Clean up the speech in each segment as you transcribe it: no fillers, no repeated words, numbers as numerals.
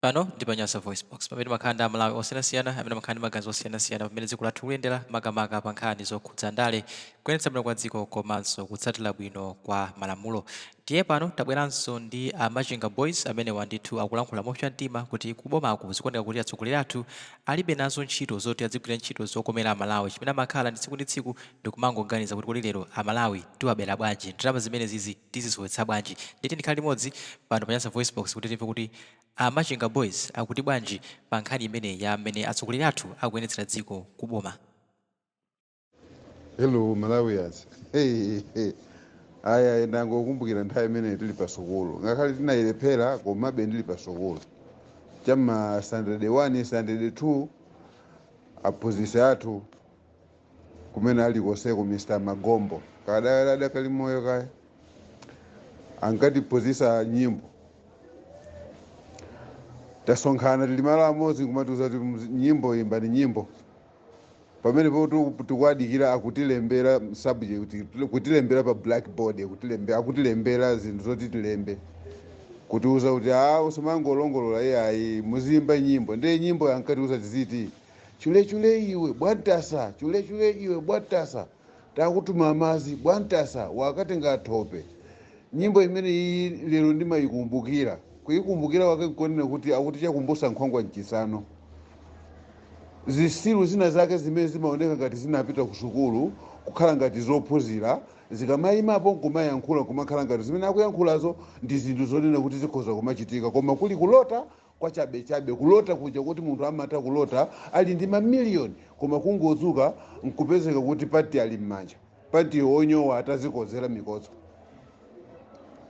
Pano ndi Panyasa Voice Box pamene makhanda Malawi osiyanasiyana amene makhanda maganizo osiyanasiyana pamene dziko lathu likuyendera makamaka pa nkhani zokhudza ndale kuyendetsa bwino kwa dziko komanso kutsatira bwino kwa malamulo. Ndiye pano tabweranso ndi Machinga Boys amene wandithu akulankhula mopsa mtima kuti kubomako zikuoneka kuti atsogoleri athu alibe nazo ntchito zoti adzigwira ntchito zokomera Amalawi chimene amakhala ndi tsiku ndi tsiku ndikumangoganiza kuti kodi lero Amalawi tiwabera bwanji, ndalama zimene zizi tizizowetsa bwanji. Nditi ndikhale limodzi pano Panyasa Voice Box kuti timve kuti Machinga Boys akuti bwanji pa nkhani imene ya amene atsogoleri athu akuyendetsera dziko kuboma. Hello Malawians. Aya ndangokumbukira nthawi imene tili pa sukulu. Ngakhale tinayilephera komabe ndili pa sukulu. Chama standard 1, standard 2 aphunzitsi athu kumene ali koseko Mr. Magombo. Kadada kalimoyo kaya. Ankatiphunzitsa nyimbo. Tasonkhana tili malo amodzi kumatuza kuti nyimbo imbani nyimbo. Pamene poto tukwadikira akutilembera subject kutilembera pa blackboard akutilembera zinthu zoti tilembe kutiuza kuti usamangolongolola ayi muzimba nyimbo ndiye nyimbo yankatiuza tiziti chule iwe bwantasa chule iwe bwantasa takutuma amazi bwantasa wakatenga thope. Nyimbo imene iyi lero ndimayikumbukira kuyikumbukira wake konena kuti akuti chakumbusa nkhwangwa mchisano. Zisilu zina zake zimene zimaoneka ngati zinapita ku sukulu kukhala ngati zophunzira zikamayimapo kumayankhula kumakhala ngati zimene akuyankhulazo ndi zinthu zonena kuti zikhoza kumachitika koma kuli kulota kwa chabe kulota kuja kuti munthu amata kulota ali ndi mamiliyoni koma kungodzuka nkupezeka kuti pati ali m'manja pati onyowa atazikozera mikodzo.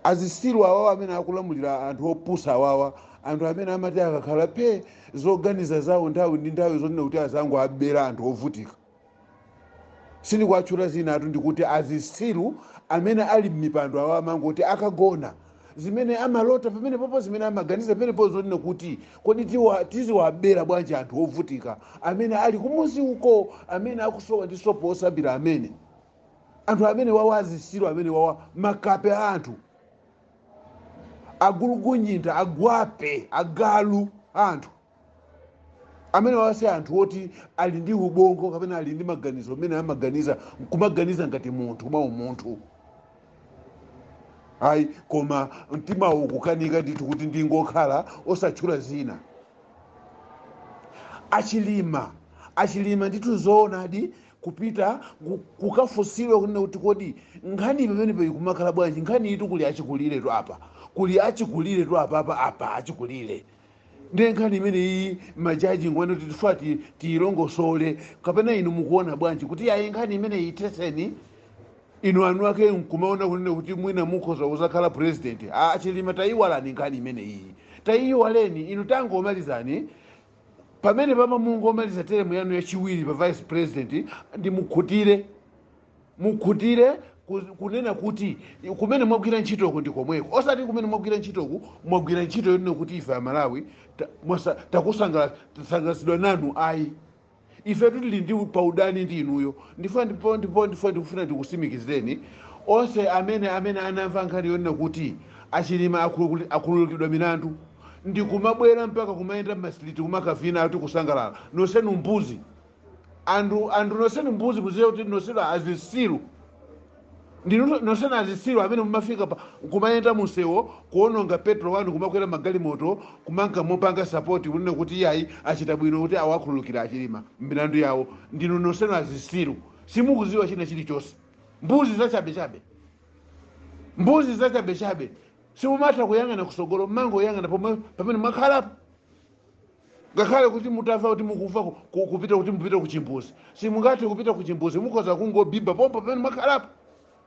Azisilu awawa amene akulamulira anthu opusa awawa anthu amene amati akakhala pe zoganiza zawo nthawi ndi nthawi zonena kuti azango abera anthu ovutika. Sindikuatchula zina atu ndikuti azisilu amene ali m'mipando awawa amangoti akagona zimene amalota pamene popo zimene amaganiza pamene po zonena kuti kodi tiziwabera bwanji anthu ovutika amene ali kumuzi uko amene akusowa ndi sopo osambira amene anthu amene wawa azisilu amene wawa makape a anthu agulugunyinda agwape agalu anthu amene wawase anthu oti ali ndi ubongo kapena ali ndi maganizo amene amaganiza kumaganiza ngati munthu koma umunthu ayi koma mtima ukukanika ndithu kuti ndingokhala osatchula zina. Achilima ndithu zoonadi kupita kukafusilwa kunena kuti kodi nkhani pamene payikumakhala bwanji nkhani itu kuli achikuliretu apa kuli achikuliretu apa achikulire ndiye nkhani imene iyi majaji ngwene kuti tifa tiyilongosole kapena inu mukuona bwanji kuti ayi nkhani imene iteseni inu anu ake nkumaona kunena kuti mwina mukhoza kuzakhala president. Achilima tayiwalani nkhani imene iyi tayiwaleni inu tangomalizani pamene pama mungomaliza teremu yanu yachiwiri pa vice president ndi mukhutire kunena kuti kumene mwagwira ntchitoku ndi komweko osati kumene mwagwira ntchitoku mwagwira ntchito yonena kuti ife Amalawi takusangalatsidwa nanu ayi ife tili ndi paudani ndi inuyo ndifuna ndikusimikizireni onse amene anamva nkhani yonena kuti Achilima akhululukidwa milandu ndikumabwera mpaka kumayenda masiliti kumakavina ati kusangalala nosenu mbuzi anthu nosenu mbuzi muziye kuti nosenu azisilu nosenu azisilu amene mumafika kumayenda musewo kuononga petro wanu kumakwera magalimoto kumanka mopanga sapoti kunena kuti iyayi achita bwino kuti awakhululukira Achilima milandu yawo ndinu nosenu azisilu simukuziwa china chilichonse mbuzi zachabechabe simumatha kuyang'ana kusogolo mangoyang'ana pamene mwakhalapo ngakhale kuti mutafa kuti mukufa kupita kuti mupite kuchimbuzi simungathe kupita kuchimbuzi mukhoza kungobimba pompo pamene mwakhalapo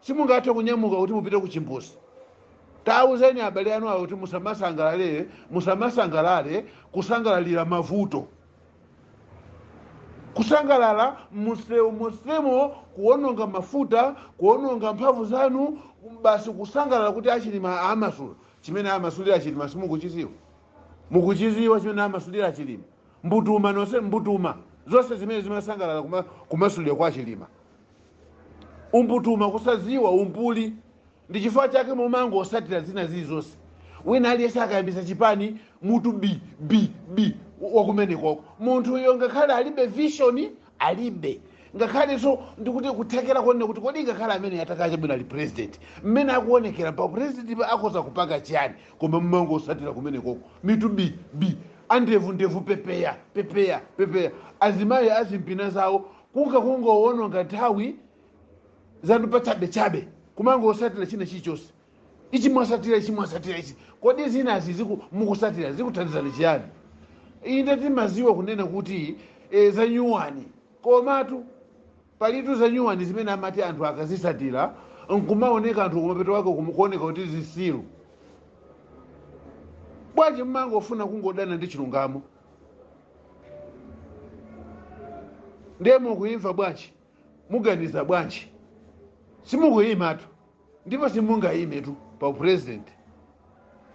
simungathe kunyamuka kuti mupite kuchimbuzi. Tauzeni abale anu awo kuti musamasangalale kusangalalira mavuto kusangalala musemo kuononga mafuta kuononga mphamvu zanu basi kusangalala kuti Achilima amasula chimene amasulira Achilima simukuchiziwa mukuchiziwa chimene amasulira Achilima mbutuma nonse mbutuma zonse zimene zimasangalala kumasulira kwa Achilima umbutuma kusaziwa umpuli ndi chifukwa chake mumango osatira zina zili zonse wina aliyense akayambisa chipani mutu b wakumenekoko munthu uyo ngakhale alibe vision alibe ngakhale so ndikuti kuthekera kuone kuti kodi ngakhale amene atakacha bwino ali president mmene akuonekera pa president akhoza kupanga chiyani koma mmango osatira kumenekoko mitu b andevu pepeya azimayi azimpina zawo kungoononga nthawi zanu pachabe kumango osatira china chilichonse ichi mwasatira ichi kodi zinazi mukusatira zikuthandizani chiyani inde timaziwa kunena kuti za nyuwani komatu palitu za nyuwani zimene amati anthu akazisatira nkumaoneka anthu kumapeto wake kumukuoneka kuti zisiru bwanji mmango ofuna kungodana ndi chilungamo ndiye mukuimva bwanji muganiza bwanji simukuyimatu ndipo simungayimetu pa president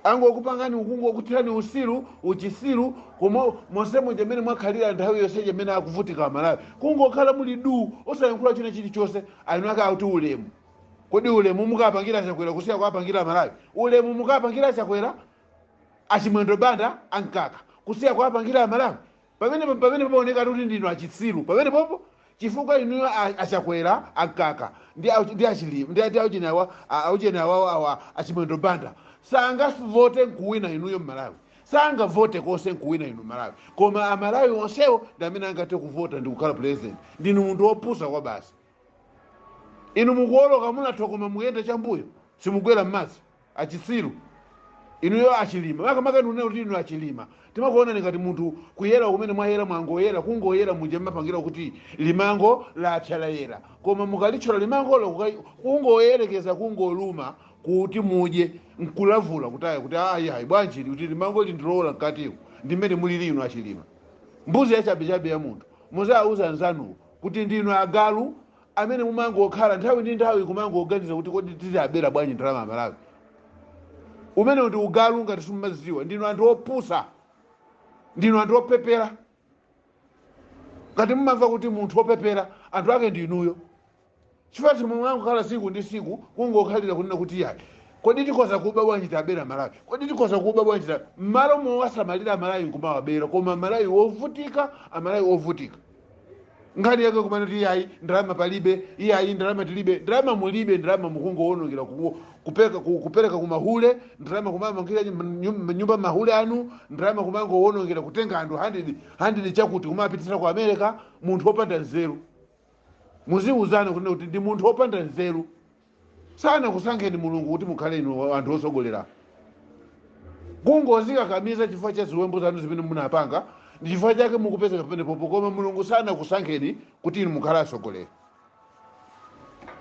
angokupangani ukungokutirani usiru uchisiru komo monsemo jemene mwakhalira nthawi yonse jemene akuvutika amalawi kungokhala muli du osayankhula china chilichonse alinaka auti ulemu kodi ulemu mukapangira chakwera kusiya kwapangira amalawi ulemu mukapangira chakwera achimwendo banda ankaka kusiya kwapangira amalawi pamene paoneka kuti ndino achitsiru pamene popo chifukwa inuyo achakwera ankaka ndi achilimu ndi auchenawa achimwendo banda sanga vote nkuwina inuyo mmalawi sanga vote konse nkuwina inu malawi koma amalawi onsewo ndi amene angate kuvota ndi kukhala president ndinu munthu wopusa kwa basi inu mukuoloka munathokoma muyende chambuyo simugwera m'madzi achitsiru inuyo achilima makamaka ndinena kuti inu achilima timakuonani ngati munthu kuyera kumene mwayera mwangoyera kungoyera muje mmapangira kuti limango latchalayera koma mukalitchola limangolo kungoyerekeza kungoluma kuti muje nkulavula kutaya kuti ayi bwanji kuti limango lindilola mkatiwo ndimene mulili inu achilima mbuzi yachabechabe ya munthu muzauza nzanuwo kuti ndinu agalu amene mumangokhala nthawi ndi nthawi kumangoganiza kuti kodi tizabera bwanji ndalama amalawi umene ndi ugalu ngati simumaziwa ndinu anthu opusa ndinu anthu opepera ngati mumamva kuti munthu opepera anthu ake ndi inuyo chifukwa simumangokhala siku ndi siku kungokhalira kunena kuti yayi kodi tikhoza kuba bwanji tabera malawi kodi tikhoza kuba bwanji mmalo mowasamalira amalawi nkumawabera koma amalawi ovutika nkhani yake kumene kuti iyayi ndalama palibe iyayi ndalama tilibe ndalama mulibe ndalama mukungoonongera kupereka kumahule ndalama kumamangira nyumba mahule anu ndalama kumangoonongera kutenga anthu 100 chakuti kumapitisa ku America munthu opanda nzeru muziuzana kuti ndi munthu opanda nzeru sana kusankheni mulungu kuti mukhale inu anthu osogolera kungozika kamiza chifukwa cha ziwembu zanu zimene munapanga ndi chifukwa chake mukupezeka pamene popo koma mulungu sana kusankheni kuti inu mukhale asogolera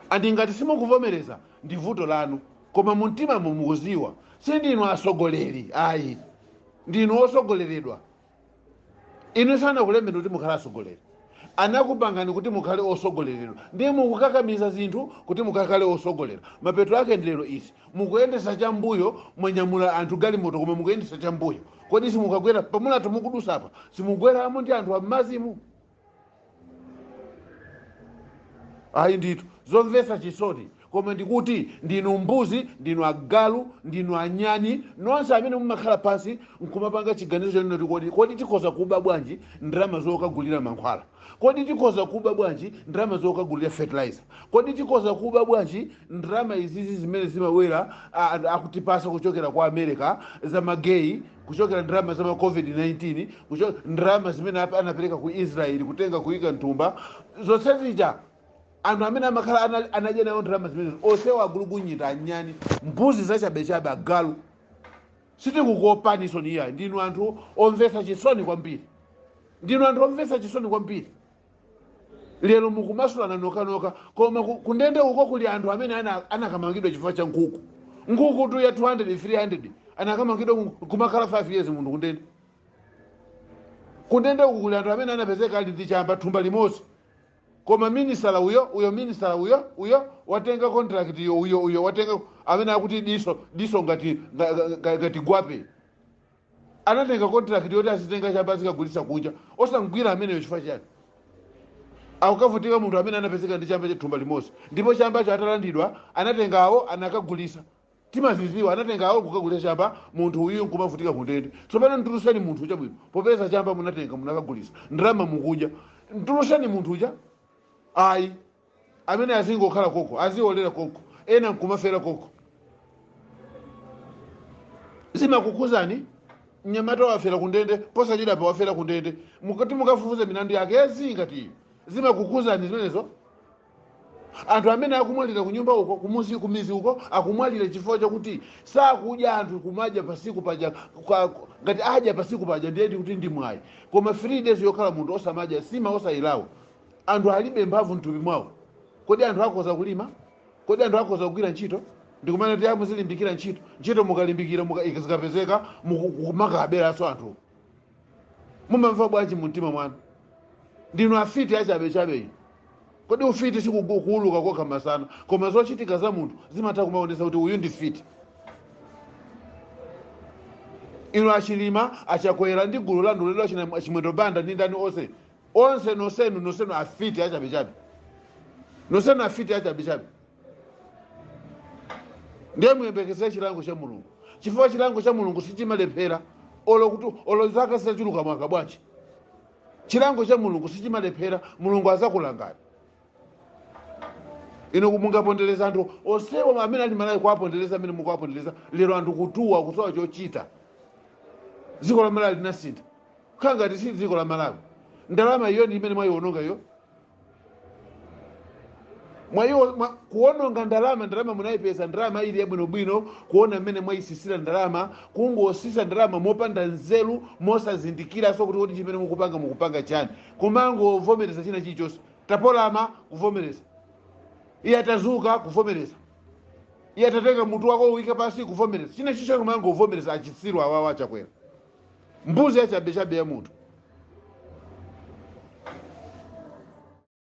andi ngati simukuvomereza ndi vuto lanu koma mumtima mukuziwa sindinu asogoleri ayi ndinu osogoleredwa inu sana kulembera kuti mukhale asogoleri anakupangani kuti mukhale osogoleredwa ndiye mukukakamiza zinthu kuti mukhale osogolera mapeto ake ndilero isi mukuyendesa chambuyo mwanyamula anthu galimoto koma mukuyendesa chambuyo kodi simukagwera pamunatu mukudusa apa simugweramo ndi anthu ammazimu ayi ndithu zomvetsa chisoni koma ndikuti ndinu mbuzi ndinu agalu ndinu anyani nonse amene mumakhala pansi nkumapanga chiganizo chanoti kodi tikhoza kuba bwanji ndalama zokagulira mankhwala kodi tikhoza kuba bwanji ndalama zokagulira fertilizer kodi tikhoza kuba bwanji ndalama izizi zimene zimawera akutipasa kuchokera kwa America za mageyi kuchokera ndalama za COVID-19 ndalama zimene anapereka ku Israeli kutenga kuyika ntumba zonsezija anthu amene amakhala anadya nayo ndalama zimene onsewo agulugunyita anyani mbuzi zachabechabe agalu sitikukuopaniso niyayi ndinu anthu omvetsa chisoni kwambiri lero mukumasulana nokanoka koma kundende uko kuli anthu amene anakamangidwa chifukwa cha nkhuku tu ya 200 300 anakamangidwa kumakhala 5 years munthu kundende uko kuli anthu amene anapezeka ali ndi chamba thumba limodzi koma minister uyo watenga contract uyo watenga amene akuti diso ngati gwape anatenga contract yoti azitenga chamba zikagulitsa kunja osangwira amene chifukwa chake akukavutika munthu amene anapezeka ndi chamba chathumba limodzi ndipo chambacho atalandidwa anatengawo anakagulisa timaziziwa anatenga awo kukagulisa chamba munthu uyu nkumavutika kundende tsopano ntulutseni munthu uja bwino popeza chamba munatenga munakagulisa ndalama mukudya ntulutseni munthu uja ayi amene azingokhala koko aziolera koko ena nkumafera koko zimakukuzani mnyamata wafera kundende posachedapa wafera kundende mukati mukafufuza milandu yake yazingati zimakukuzani zimenezo anthu amene akumwalira kunyumba uko kumizi uko akumwalira chifukwa chakuti sakudya anthu kumadya pasiku paja ngati adya pasiku paja ndiye kuti ndi mwayi koma 3 days yokhala munthu osamadya sima osayilawo anthu alibe mphamvu mthupi mwawo kodi anthu akhoza kulima kodi anthu akhoza kugwira ntchito ndikumana kuti muzilimbikira ntchito mukalimbikira zikapezeka mumakaberaso anthu mumamva bwanji mumtima mwanu ndinu afiti achabechabe kodi ufiti sikukuuluka kokha masana koma zochitika za munthu zimatha kumaonesa kuti uyu ndi fiti ino achilima achakwera ndi gulu la ndulelo chimwendo banda ndi ndani onse nosenu afiti achabechabe nosenu afiti achabechabe ndiye muyembekezere chilango cha mulungu chifukwa chilango cha mulungu sichimalephera olo zaka zitachuluka mwaka bwanji chilango cha mulungu sichimalephera mulungu azakulangani ino mungapondereza anthu onsewo amene ali malayi kuwapondereza amene mukuwapondereza lero anthu kutuwa kusowa chochita dziko la malawi linasintha kukhala ngati si dziko la malawi ndalama iyo ndi imene mwayiononga iyo kuononga ndalama munayipeza ndalama ili yabwinobwino kuona mmene mwayisisira ndalama kungosisa ndalama mopanda nzeru mosazindikira so kuti chimene mukupanga chani kumangovomereza china chilichonse tapolama kuvomereza iye atazuka kuvomereza iye atatenga mutu wako uwike pasi kuvomereza china chicho kumangovomereza achitsirwa awawa achakwera mbuzi achabechabe ya munthu